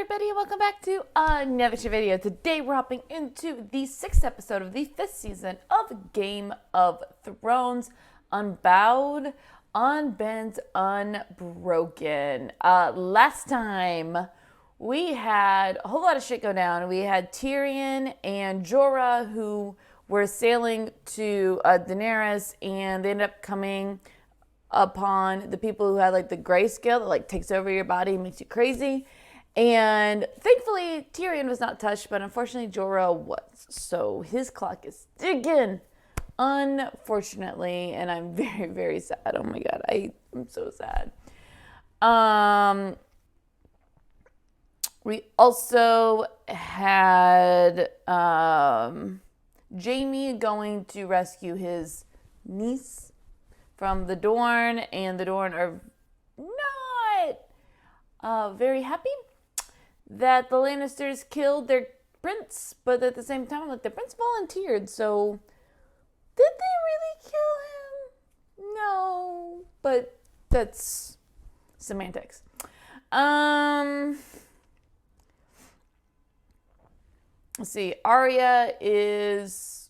everybody, and welcome back to another video. Today we're hopping into the 6th episode of the 5th season of Game of Thrones, Unbowed, Unbent, Unbroken. Last time we had a whole lot of shit go down. We had Tyrion and Jorah who were sailing to Daenerys, and they ended up coming upon the people who had like the grayscale that like takes over your body and makes you crazy. And thankfully, Tyrion was not touched, but unfortunately, Jorah was. So his clock is ticking, unfortunately, and I'm very, very sad. Oh my god, I'm so sad. We also had Jaime going to rescue his niece from the Dorne, and the Dorne are not very happy that the Lannisters killed their prince, but at the same time, like, the prince volunteered, so did they really kill him? No, but that's semantics. Let's see, Arya is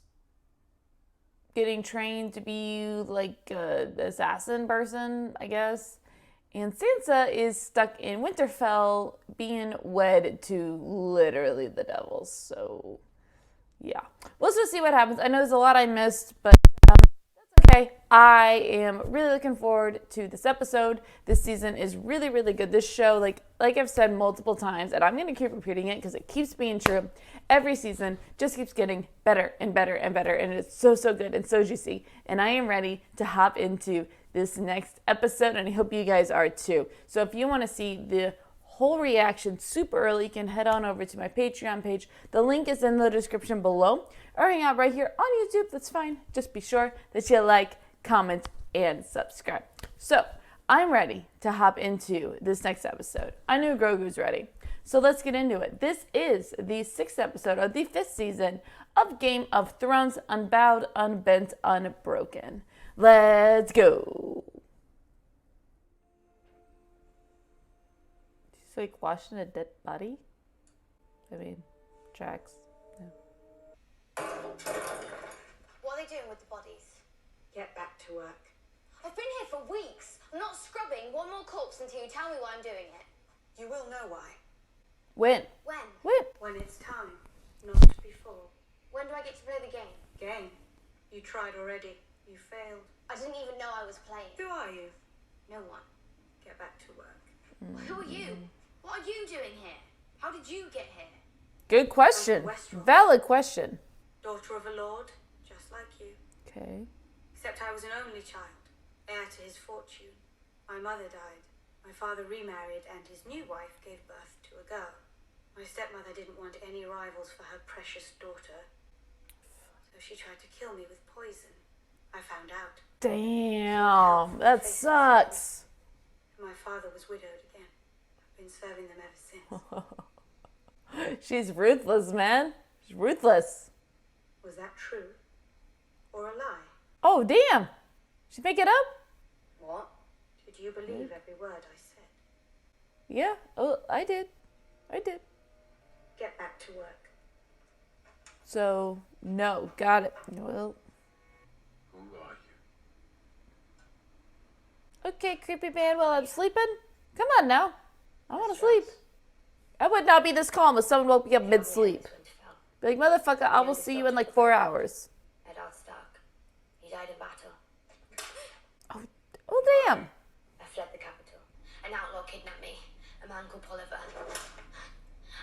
getting trained to be like the assassin person, I guess. And Sansa is stuck in Winterfell being wed to literally the devil. So, yeah. We'll just see what happens. I know there's a lot I missed, but that's okay. I am really looking forward to this episode. This season is really, really good. This show, like I've said multiple times, and I'm going to keep repeating it because it keeps being true. Every season just keeps getting better and better and better, and it's so, so good and so juicy. And I am ready to hop into this next episode, and I hope you guys are too. So if you want to see the whole reaction super early, you can head on over to my Patreon page. The link is in the description below, or hang out right here on YouTube. That's fine. Just be sure that you like, comment, and subscribe. So I'm ready to hop into this next episode. I know Grogu's ready. So let's get into it. This is the 6th episode of the 5th season of Game of Thrones, Unbowed, Unbent, Unbroken. Let's go. She's like washing a dead body? I mean, tracks. No. What are they doing with the bodies? Get back to work. I've been here for weeks. I'm not scrubbing one more corpse until you tell me why I'm doing it. You will know why. When? When it's time, not before. When do I get to play the game? Game? You tried already. You failed. I didn't even know I was playing. Who are you? No one. Get back to work. Who are you? What are you doing here? How did you get here? Good question. Valid question. Daughter of a lord, just like you. Okay. Except I was an only child, heir to his fortune. My mother died. My father remarried, and his new wife gave birth to a girl. My stepmother didn't want any rivals for her precious daughter, so she tried to kill me with poison. I found out. Damn, that sucks. My father was widowed again. I've been serving them ever since. She's ruthless, man. She's ruthless. Was that true? Or a lie? Oh, damn. She make it up? What? Did you believe every word I said? Yeah. Oh, I did. Get back to work. So, no. Got it. Well. Who are you? Okay, creepy man, while I'm sleeping? Come on now. I want to sleep. I would not be this calm if someone woke me up mid-sleep. Be like, motherfucker, I will see you in like 4 hours. Eddard Stark. He died in battle. Oh, damn. I fled the capital. An outlaw kidnapped me. A man called Polliver.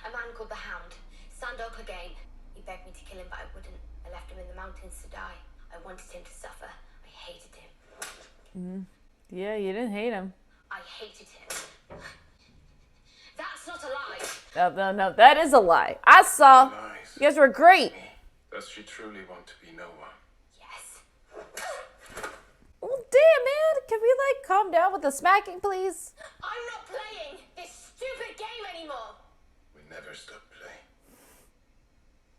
A man called the Hound. Sandor Clegane. He begged me to kill him, but I wouldn't. I left him in the mountains to die. I wanted him to suffer. I hated him. Yeah, you didn't hate him. I hated him. That's not a lie. No, that is a lie. I saw. Lies. You guys were great. Does she truly want to be no one? Yes. Oh, damn, man. Can we, like, calm down with the smacking, please? I'm not playing this stupid game anymore. We never stop playing.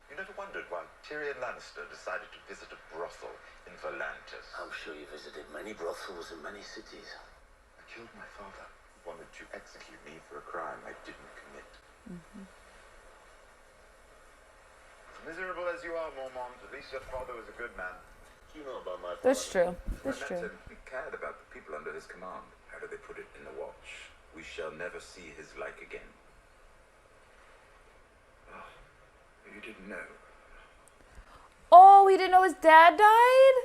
You never wondered why Tyrion Lannister decided to visit a brothel in Volantis? I'm sure you visited many brothels in many cities. I killed my father, who wanted to execute me for a crime I didn't commit. Miserable as you are, Mormont, at least your father was a good man. You know about my father. That's true. That's When true. that said, he cared about the people under his command. How do they put it in the watch? We shall never see his like again. Oh, you didn't know. Oh, he didn't know his dad died?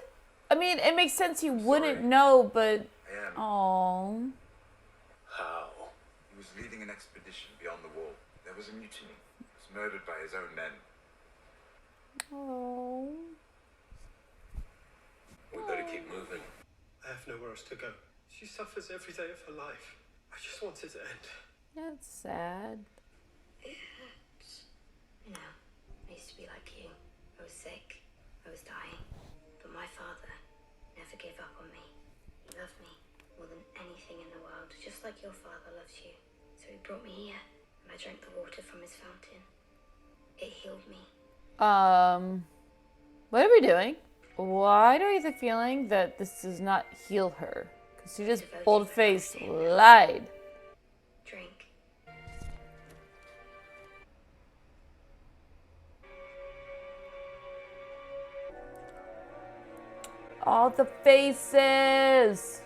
I mean, it makes sense he wouldn't know, but... I am. Oh. How? He was leading an expedition beyond the wall. There was a mutiny. He was murdered by his own men. Oh. We better keep moving. I have nowhere else to go. She suffers every day of her life. I just want it to end. That's sad. It hurts. You know, I used to be like you. I was sick. I was dying. But my father never gave up on me. He loved me more than anything in the world, just like your father loves you. So he brought me here, and I drank the water from his fountain. It healed me. What are we doing? Why do I have the feeling that this does not heal her? Because she just bold-faced lied. Drink. All the faces. Is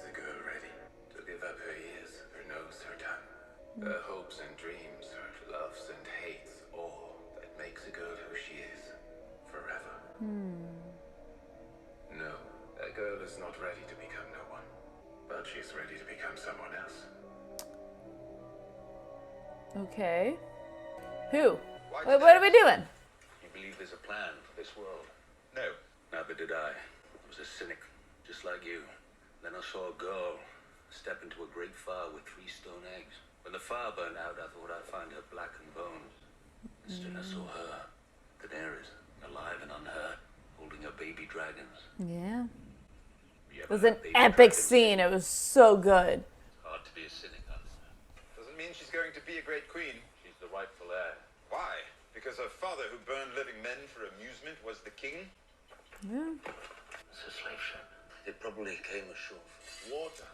the girl ready to give up her years, her nose, her tongue, her hopes and dreams, her loves and hates, all that makes a girl who she is, forever? No, that girl is not ready to become no one, but she's ready to become someone else. Okay. Who? Wait, what are we doing? You believe there's a plan for this world? No. Neither did I. I was a cynic, just like you. Then I saw a girl step into a great fire with 3 stone eggs. When the fire burned out, I thought I'd find her black and bones. Instead, I saw her, Daenerys, alive and unhurt, holding her baby dragons. Yeah. You It was ever an had baby epic dragons? scene. It was so good. It's hard to be a cynic, Alistair. Doesn't mean she's going to be a great queen. She's the rightful heir. Why? Because her father, who burned living men for amusement, was the king? Yeah. It's a slave ship. It probably came ashore for water.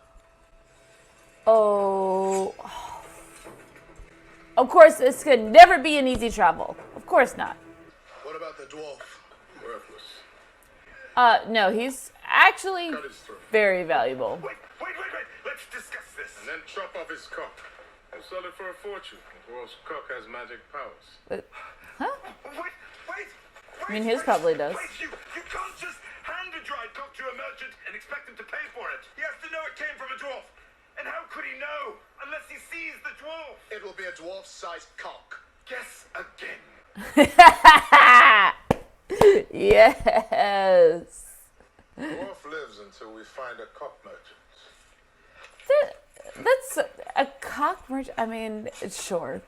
Oh. Of course, this could never be an easy travel. Of course not. What about the dwarf? Worthless. No, he's actually Cut his throat. very valuable. Wait. Let's discuss this. And then chop off his cock. We'll sell it for a fortune. The dwarf's cock has magic powers. But, huh? Wait. I mean, his probably does. Wait, you can't just hand a dried cock to a merchant and expect him to pay for it. He has to know it came from a dwarf. And how could he know unless he sees the dwarf? It will be a dwarf-sized cock. Guess again. Yes. Dwarf lives until we find a cock merchant. That's a cock merchant. I mean, sure.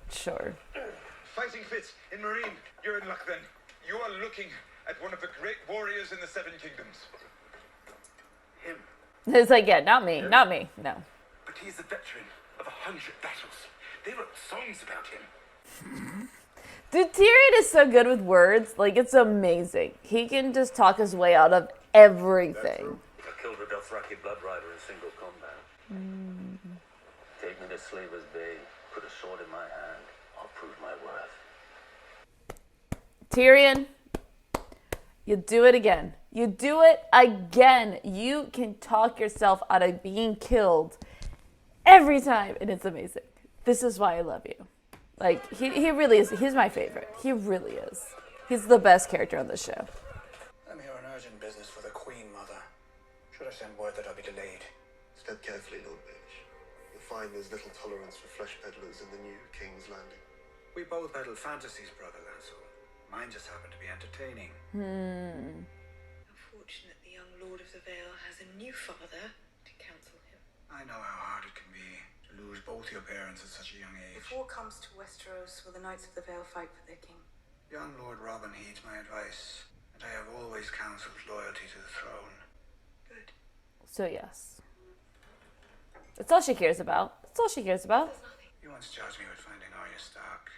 Fighting fit in Marine. You're in luck then. You are looking at one of the great warriors in the 7 kingdoms. Him. It's like, yeah, not me. No. But he's a veteran of 100 battles. They wrote songs about him. Dude, Tyrion is so good with words. Like, it's amazing. He can just talk his way out of everything. I killed a Dothraki blood rider in single combat. Take me to Slaver's Bay. Put a sword in my hand. I'll prove my worth. Tyrion, you do it again. You do it again. You can talk yourself out of being killed every time, and it's amazing. This is why I love you. Like, he really is. He's my favorite. He really is. He's the best character on the show. I'm here on urgent business for the Queen, Mother. Should I send word that I'll be delayed? Step carefully, Lord Bitch. You'll find there's little tolerance for flesh peddlers in the new King's Landing. We both peddle fantasies, Brother Lancel. Mine just happened to be entertaining. Unfortunately, young Lord of the Vale has a new father to counsel him. I know how hard it can be to lose both your parents at such a young age. If war comes to Westeros, will the Knights of the Vale fight for their king? Young Lord Robin heeds my advice, and I have always counselled loyalty to the throne. Good. So, yes. That's all she cares about. You once charged me with finding Arya Stark.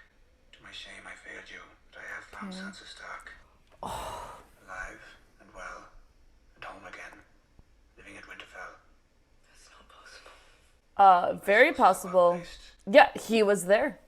To my shame, I failed you, but I have found Sansa Stark. Alive and well, and home again, living at Winterfell. That's not possible. Very possible. Yeah, he was there.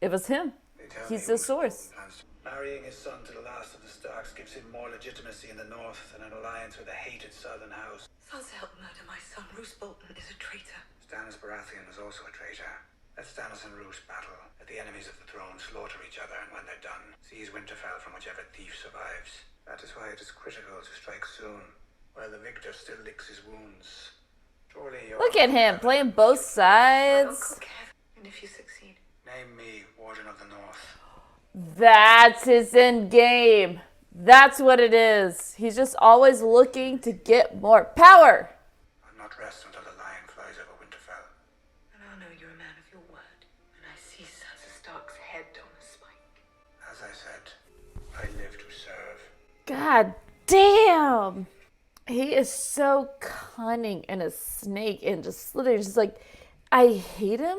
It was him. They tell He's me the source. plans to- Marrying his son to the last of the Starks gives him more legitimacy in the north than an alliance with a hated southern house. Sansa helped murder my son. Roose Bolton is a traitor. Stannis Baratheon was also a traitor. Let Stannis and Roose battle. Let the enemies of the throne slaughter each other, and when they're done, seize Winterfell from whichever thief survives. That is why it is critical to strike soon, while the victor still licks his wounds. Surely your Look at him playing both sides. And if you succeed, Name me Warden of the North. That's his end game. That's what it is. He's just always looking to get more power. I'll not rest until the lion flies over Winterfell. and I'll know you're a man of your word when I see Sansa Stark's head on a spike. As I said, I live to serve. God damn. He is so cunning and a snake and just slithering. Just like, I hate him,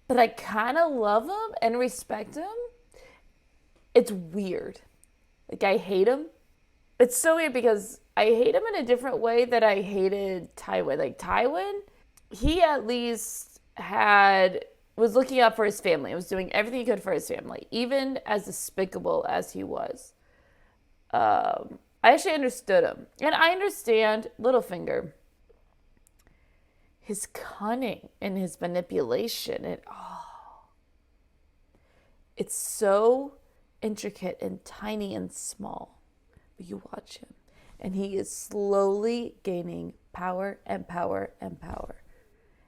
but I kind of love him and respect him. It's weird. Like, I hate him. It's so weird because I hate him in a different way that I hated Tywin. Like, Tywin, he at least was looking out for his family. Was doing everything he could for his family, even as despicable as he was. I actually understood him. And I understand Littlefinger. His cunning and his manipulation. And it's so intricate and tiny and small. But you watch him. And he is slowly gaining power and power and power.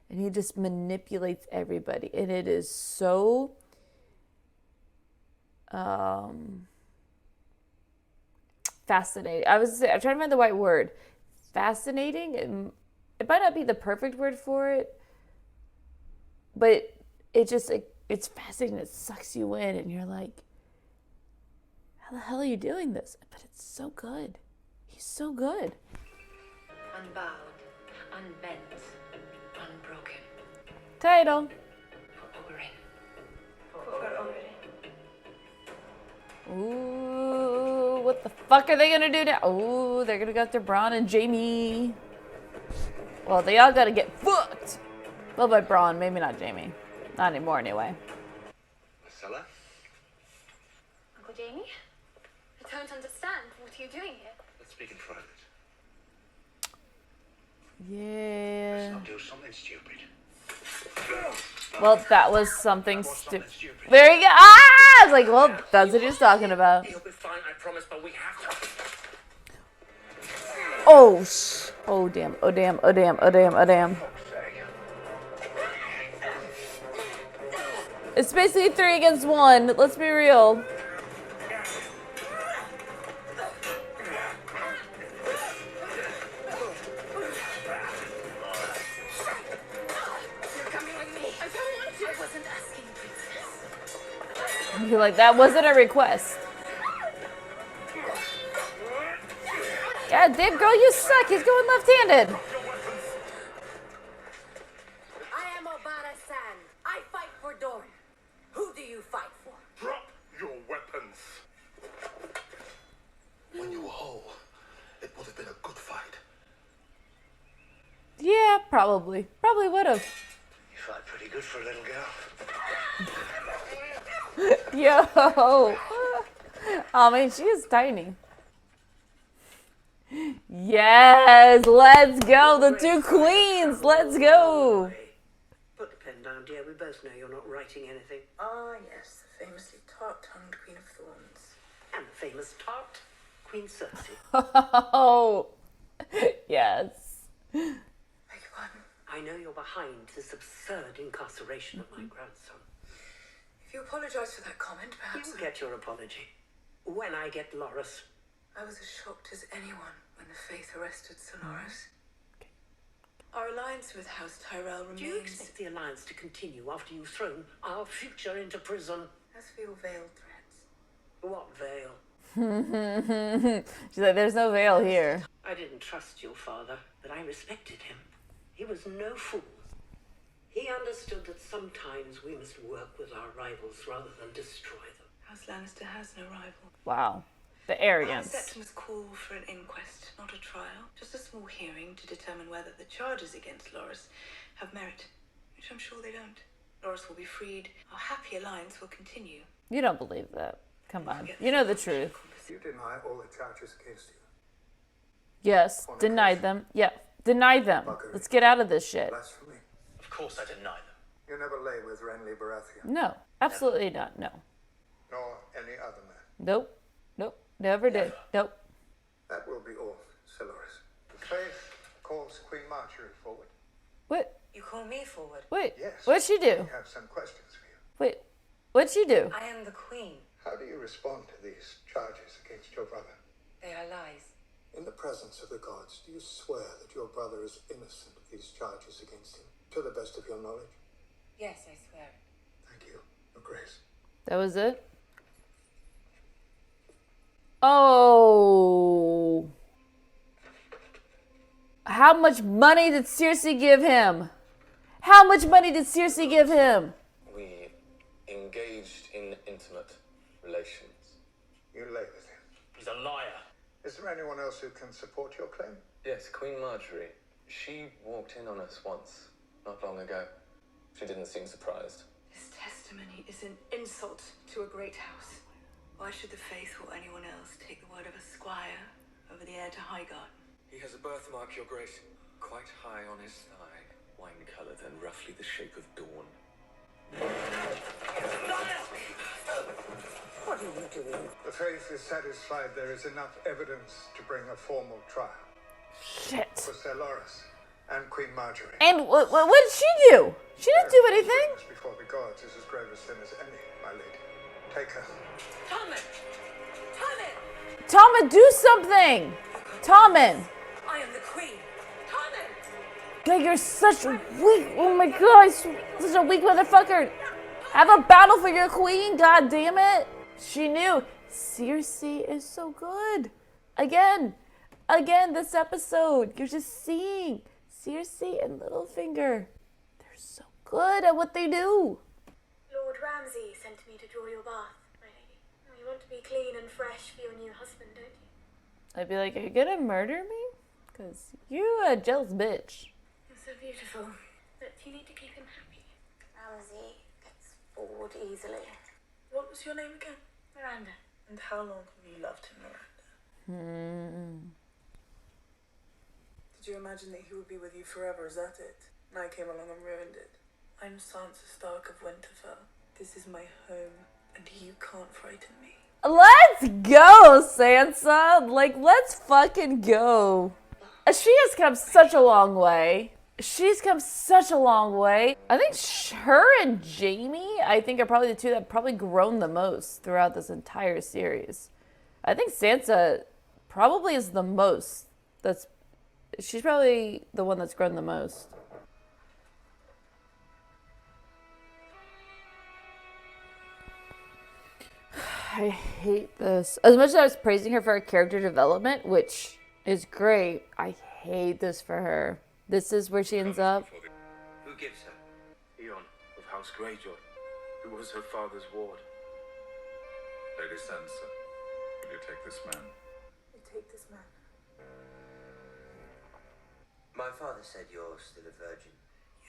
And he just manipulates everybody. And it is so... fascinating. I'm trying to find the right word. Fascinating. It might not be the perfect word for it, but it's fascinating. It sucks you in, and you're like, how the hell are you doing this? But it's so good. He's so good. Unbowed, unbent, unbroken. Title. Ooh, what the fuck are they gonna do now? Ooh, they're gonna go after Bronn and Jaime. Well, they all gotta get fucked. Well, by Bronn, maybe not Jaime. Not anymore, anyway. Marcella? Uncle Jamie? I don't understand. What are you doing here? Let's speak in private. Yeah. Let's not do something stupid. Well, that was something stupid. There you go. Ah! I was like, well, that's what he's talking about. He'll be fine, I promise, but we have to. Oh, oh, damn. Oh, damn. Oh, damn. Oh, damn. Oh, damn. It's basically 3 against 1. Let's be real. You're like, that wasn't a request. God damn, girl, you suck. He's going left-handed. I am Obara San. I fight for Dorne. Who do you fight for? Drop your weapons. When you were whole, it would have been a good fight. Yeah, probably. Probably would have. You fight pretty good for a little girl. Yo. Oh, man, she is tiny. Yes, let's go. The 2 queens. Let's go. Put the pen down, dear. We both know you're not writing anything. Ah, yes, the famously tart-tongued Queen of Thorns. And the famous tart, Queen Cersei. Oh, yes. Beg your pardon? I know you're behind this absurd incarceration of my grandson. If you apologize for that comment, perhaps You'll get your apology. When I get Loras. I was as shocked as anyone when the Faith arrested Sir Loras. Our alliance with House Tyrell Do you remains expect the alliance to continue after you've thrown our future into prison? as for your veiled threats. What veil? She's like, there's no veil here. I didn't trust your father, but I respected him. He was no fool. He understood that sometimes we must work with our rivals rather than destroy them. House Lannister has no rival. Wow. The Our arrogance. Septimus call for an inquest, not a trial. Just a small hearing to determine whether the charges against Loras have merit, which I'm sure they don't. Loras will be freed. Our happy alliance will continue. You don't believe that. Come on. You know the truth. You deny all the charges against you. Yes. Denied them. Yeah. Denied them. Let's get out of this shit. Blasphemy. Of course I deny them. You never lay with Renly Baratheon. No. Absolutely not. No. Nor any other man. Nope. Nope. Never did. Nope. That will be all, Celoris. The faith calls Queen Marjorie forward. What? You call me forward. Wait. Yes. What'd she do? I have some questions for you. Wait. What'd she do? I am the queen. How do you respond to these charges against your brother? They are lies. In the presence of the gods, do you swear that your brother is innocent of these charges against him, to the best of your knowledge? Yes, I swear. Thank you, Your Grace. That was it? Oh. How much money did Cersei give him? How much money did Cersei give him? We engaged in intimate relations. You lay with him. He's a liar. Is there anyone else who can support your claim? Yes, Queen Marjorie. She walked in on us once, not long ago. She didn't seem surprised. This testimony is an insult to a great house. Why should the faith or anyone else take the word of a squire over the heir to Highgarden? He has a birthmark, Your Grace, quite high on his thigh, wine-coloured and roughly the shape of dawn. What are you doing? The faith is satisfied there is enough evidence to bring a formal trial Shit. for Celoris and Queen Marjorie. And what did she do? She didn't do anything. Witness before the gods is as grave a sin as any, my lady. Take her. Tommen! Tommen! Tommen, do something. Tommen. I am the queen. Tommen! God, you're such a weak. Oh my god, such a weak motherfucker. Have a battle for your queen. God damn it. She knew. Cersei is so good. Again, this episode, you're just seeing Cersei and Littlefinger. They're so good at what they do. Lord Ramsay sent me to draw your bath, my lady. You want to be clean and fresh for your new husband, don't you? I'd be like, are you gonna murder me? Because you a jealous bitch. You're so beautiful, but you need to keep him happy. Ramsay gets bored easily. What was your name again? Miranda. And how long have you loved him, Miranda? Did you imagine that he would be with you forever? Is that it? And I came along and ruined it. I'm Sansa Stark of Winterfell. This is my home, and you can't frighten me. Let's go, Sansa. Like, let's fucking go. She has come such a long way. She's come such a long way. I think her and Jaime, I think, are probably the two that have probably grown the most throughout this entire series. I think Sansa probably is the most. She's probably the one that's grown the most. I hate this. As much as I was praising her for her character development, which is great, I hate this for her. This is where she ends up. Who gives her? Eon of House Greyjoy, who was her father's ward. Lady Sansa, will you take this man? You take this man. My father said you're still a virgin.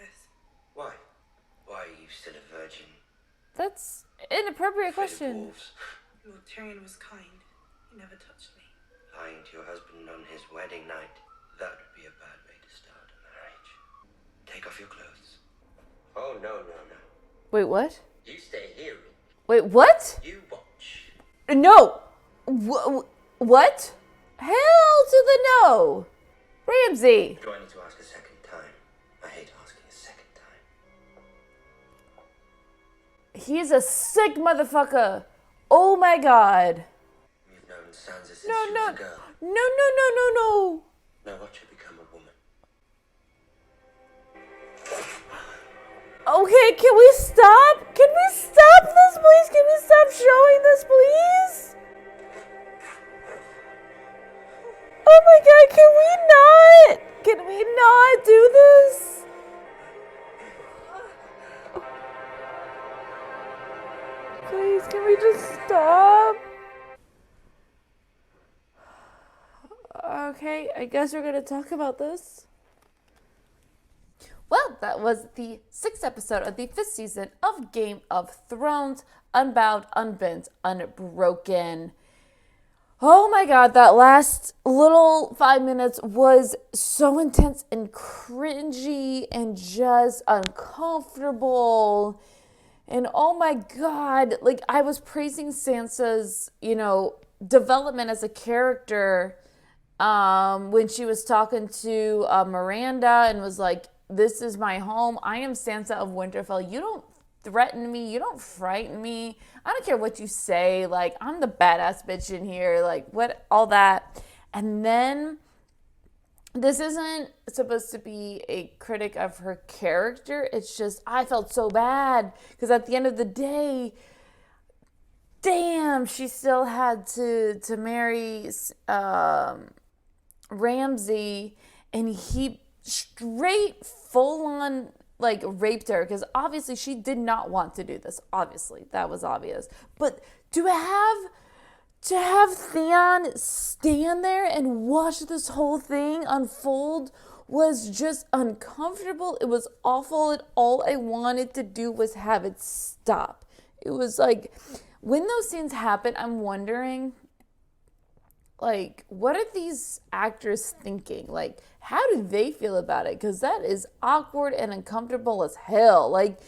Yes. Why? Why are you still a virgin? That's an inappropriate question. Lord Tyrion was kind. He never touched me. Lying to your husband on his wedding night. That would be a bad way to start a marriage. Take off your clothes. Oh, no. Wait, what? You stay here. Wait, what? You watch. No. What? Hell to the no. Ramsay. Do I need to ask a second time? I hate asking a second time. He's a sick motherfucker. Oh my god. You've known Sansa since No. she was a girl. No. Now watch her become a woman. Okay, can we stop? Can we stop this, please? Can we stop showing this, please? Oh my god, Can we not do this? Please, can we just stop? Okay, I guess we're gonna talk about this. Well, that was the 6th episode of the 5th season of Game of Thrones, Unbowed, Unbent, Unbroken. Oh my God, that last little 5 minutes was so intense and cringy and just uncomfortable. And oh my God, like I was praising Sansa's, development as a character when she was talking to Miranda and was like, this is my home. I am Sansa of Winterfell. You don't threaten me. You don't frighten me. I don't care what you say. Like, I'm the badass bitch in here. Like, what, all that. And then this isn't supposed to be a critic of her character. It's just, I felt so bad because at the end of the day, damn, she still had to marry Ramsay, and he straight full on like raped her because obviously she did not want to do this. Obviously, that was obvious. But to have Theon stand there and watch this whole thing unfold was just uncomfortable. It was awful, and all I wanted to do was have it stop. It was like, when those scenes happen, I'm wondering, like, what are these actors thinking? Like, how do they feel about it? Because that is awkward and uncomfortable as hell. Like,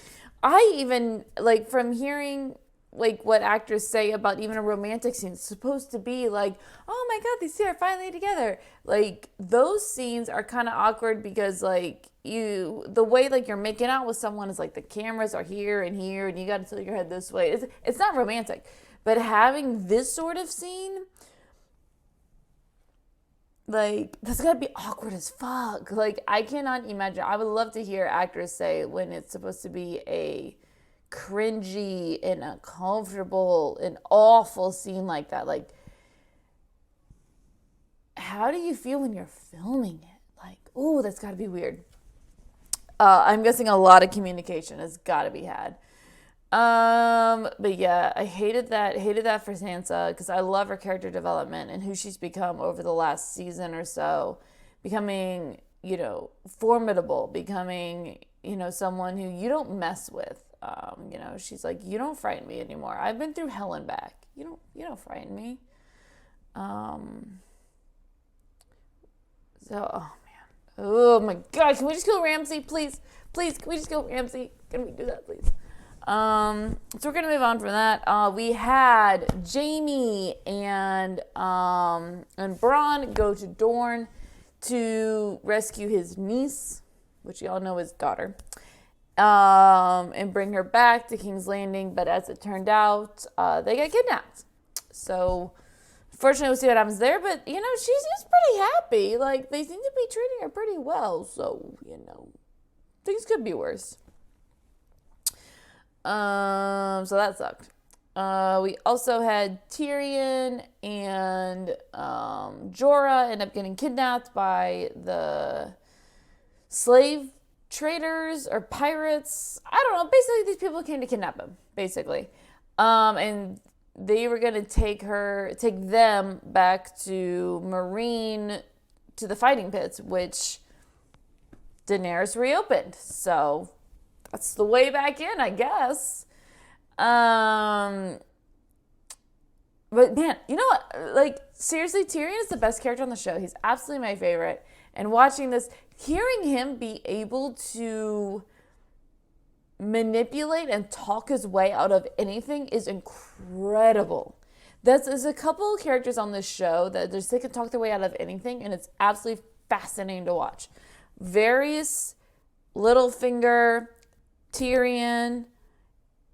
I even, like, from hearing, like, what actors say about even a romantic scene, it's supposed to be like, oh my God, these two are finally together. Like, those scenes are kind of awkward because, like, the way, like, you're making out with someone is, like, the cameras are here, and you got to tilt your head this way. It's not romantic. But having this sort of scene, like, that's gotta be awkward as fuck. Like, I cannot imagine. I would love to hear actors say when it's supposed to be a cringy and uncomfortable and awful scene like that. Like, how do you feel when you're filming it? Like, ooh, that's gotta be weird. I'm guessing a lot of communication has gotta be had. But yeah, I hated that for Sansa because I love her character development and who she's become over the last season or so, becoming, formidable, becoming, someone who you don't mess with. She's like, you don't frighten me anymore. I've been through hell and back. You don't frighten me. Oh my God, can we just kill Ramsay, please? Please, can we just kill Ramsay? Can we do that, please? So we're gonna move on from that. We had Jaime and Bronn go to Dorne to rescue his niece, which y'all know is daughter, and bring her back to King's Landing. But as it turned out, they got kidnapped. So fortunately, we'll see what happens there. But she's pretty happy. Like, they seem to be treating her pretty well. So things could be worse. So that sucked. We also had Tyrion and Jorah end up getting kidnapped by the slave traders or pirates. I don't know. Basically, these people came to kidnap him, basically. And they were going to take them back to Marine, to the fighting pits, which Daenerys reopened. So that's the way back in, I guess. But man, you know what? Like, seriously, Tyrion is the best character on the show. He's absolutely my favorite. And watching this, hearing him be able to manipulate and talk his way out of anything is incredible. There's a couple of characters on this show that they can talk their way out of anything, and it's absolutely fascinating to watch. Varys, Littlefinger, Tyrion,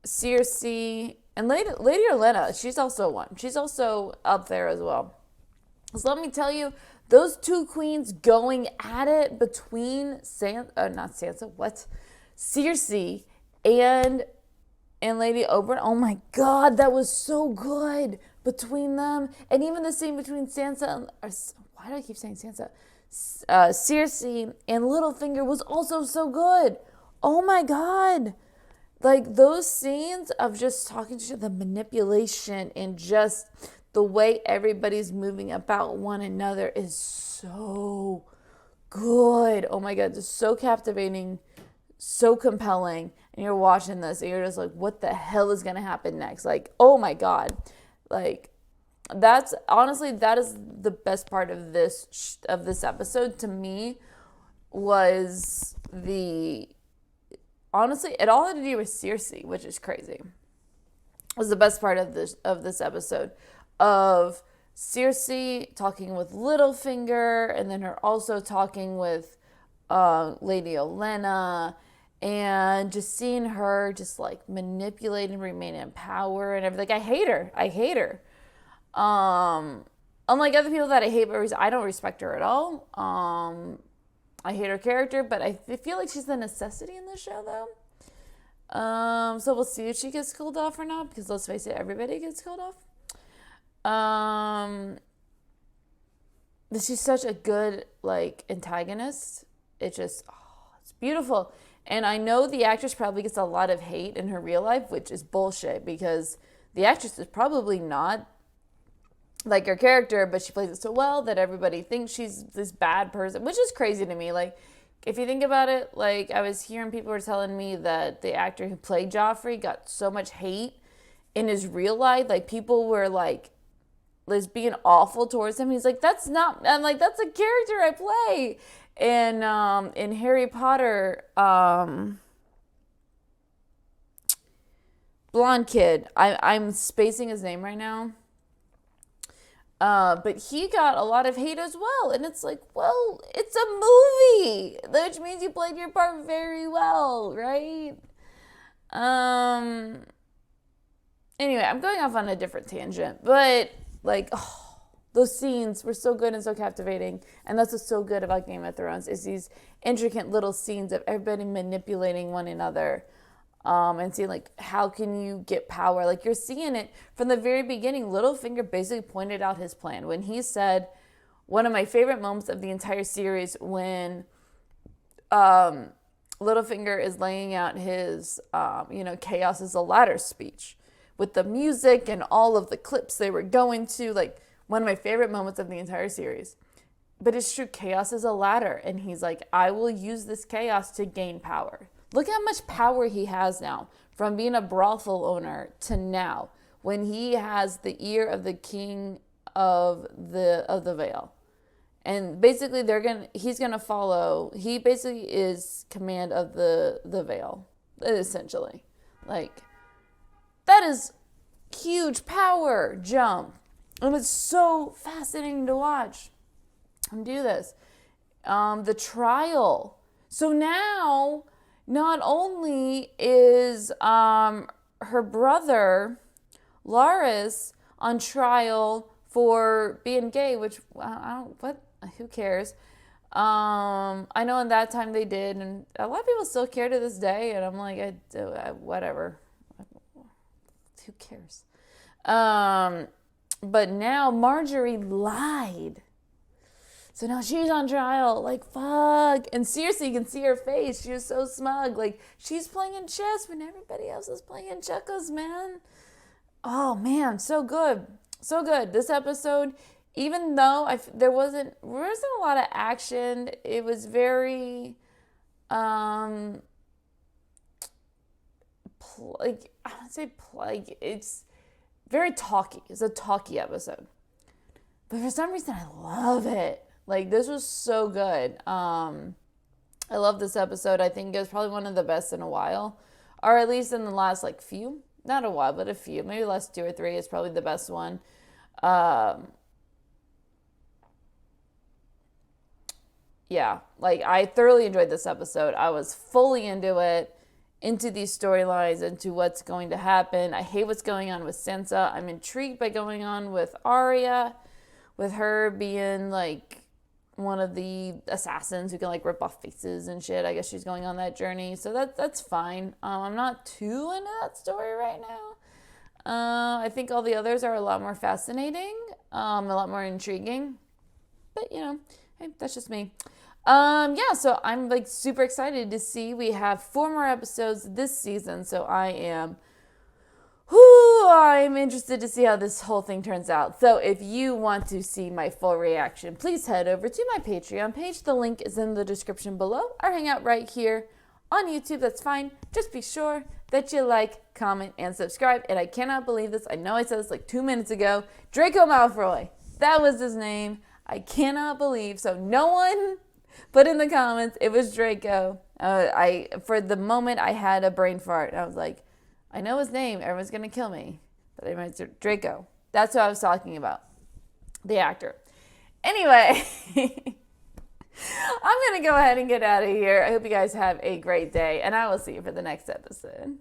Cersei, and Lady Olenna. She's also one. She's also up there as well. So let me tell you, those two queens going at it between Cersei and Lady Oberyn. Oh my God, that was so good between them. And even the scene between Sansa and, why do I keep saying Sansa? Cersei and Littlefinger was also so good. Oh my God. Like, those scenes of just talking to each other, the manipulation and just the way everybody's moving about one another is so good. Oh my God, it's so captivating, so compelling, and you're watching this and you're just like, what the hell is going to happen next? Like, oh my God. Like, that is the best part of this episode to me, was honestly, it all had to do with Cersei, which is crazy. It was the best part of this episode, of Cersei talking with Littlefinger, and then her also talking with Lady Olenna, and just seeing her just like manipulate and remain in power and everything. I hate her. Unlike other people that I hate, but I don't respect her at all. I hate her character, but I feel like she's the necessity in this show, though. So we'll see if she gets killed off or not, because let's face it, everybody gets killed off. But she's such a good, like, antagonist. It's beautiful. And I know the actress probably gets a lot of hate in her real life, which is bullshit, because the actress is probably not like her character, but she plays it so well that everybody thinks she's this bad person, which is crazy to me. Like, if you think about it, like, I was hearing people were telling me that the actor who played Joffrey got so much hate in his real life. Like, people were like being awful towards him. He's like, that's a character I play. And in Harry Potter, blonde kid, I'm spacing his name right now. But he got a lot of hate as well. And it's like, well, it's a movie, which means you played your part very well, right? Anyway, I'm going off on a different tangent. But, like, those scenes were so good and so captivating. And that's what's so good about Game of Thrones, is these intricate little scenes of everybody manipulating one another. And seeing, like, how can you get power? Like, you're seeing it from the very beginning. Littlefinger basically pointed out his plan when he said, one of my favorite moments of the entire series, when Littlefinger is laying out his, chaos is a ladder speech with the music and all of the clips they were going to. Like, one of my favorite moments of the entire series. But it's true, chaos is a ladder. And he's like, I will use this chaos to gain power. Look how much power he has now, from being a brothel owner to now, when he has the ear of the king of the Vale. And basically he's gonna follow, he basically is command of the Vale, essentially. Like, that is huge power jump. It was so fascinating to watch him do this. The trial. So now, not only is her brother, Laris, on trial for being gay, which, who cares? I know in that time they did, and a lot of people still care to this day, and I'm like, whatever. Who cares? But now Marjorie lied. So now she's on trial, like, fuck. And Cersei, you can see her face. She was so smug. Like, she's playing chess when everybody else is playing checkers, man. Oh, man, so good. So good. This episode, even though there wasn't a lot of action, it was very, it's very talky. It's a talky episode. But for some reason, I love it. Like, this was so good. I love this episode. I think it was probably one of the best in a while. Or at least in the last, like, few. Not a while, but a few. Maybe the last 2 or 3 is probably the best one. Yeah. Like, I thoroughly enjoyed this episode. I was fully into it. Into these storylines, into what's going to happen. I hate what's going on with Sansa. I'm intrigued by going on with Arya. With her being, like, one of the assassins who can, like, rip off faces and shit. I guess she's going on that journey. So that's fine. I'm not too into that story right now. I think all the others are a lot more fascinating. A lot more intriguing. But, hey, that's just me. So I'm, like, super excited to see. We have 4 more episodes this season. So I'm interested to see how this whole thing turns out. So if you want to see my full reaction, please head over to my Patreon page. The link is in the description below. Or hang out right here on YouTube, that's fine. Just be sure that you like, comment, and subscribe. And I cannot believe this. I know I said this like 2 minutes ago. Draco Malfoy. That was his name. I cannot believe. So no one put in the comments it was Draco. For the moment, I had a brain fart. I was like, I know his name. Everyone's going to kill me. But I meant Draco. That's what I was talking about. The actor. Anyway, I'm going to go ahead and get out of here. I hope you guys have a great day, and I will see you for the next episode.